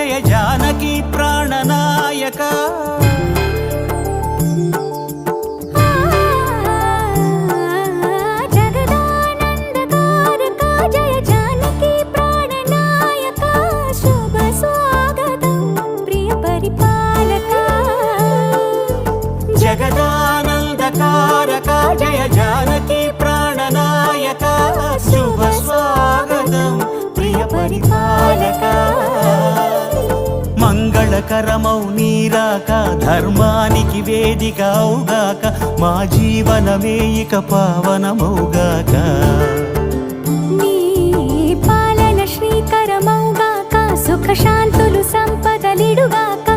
జయ జానకి ప్రాణనాయక జగదానందకారక జయ జానకి ప్రాణనాయక శుభ స్వాగతం ప్రియ పరిపాలక మంగళకరమౌ నీరాక ధర్మానికి వేదిక అవుగాక మా జీవనమే ఇక పావనమౌగాక నీ పాలన శ్రీకరమౌగాక సుఖ శాంతులు సంపదలిడుగాక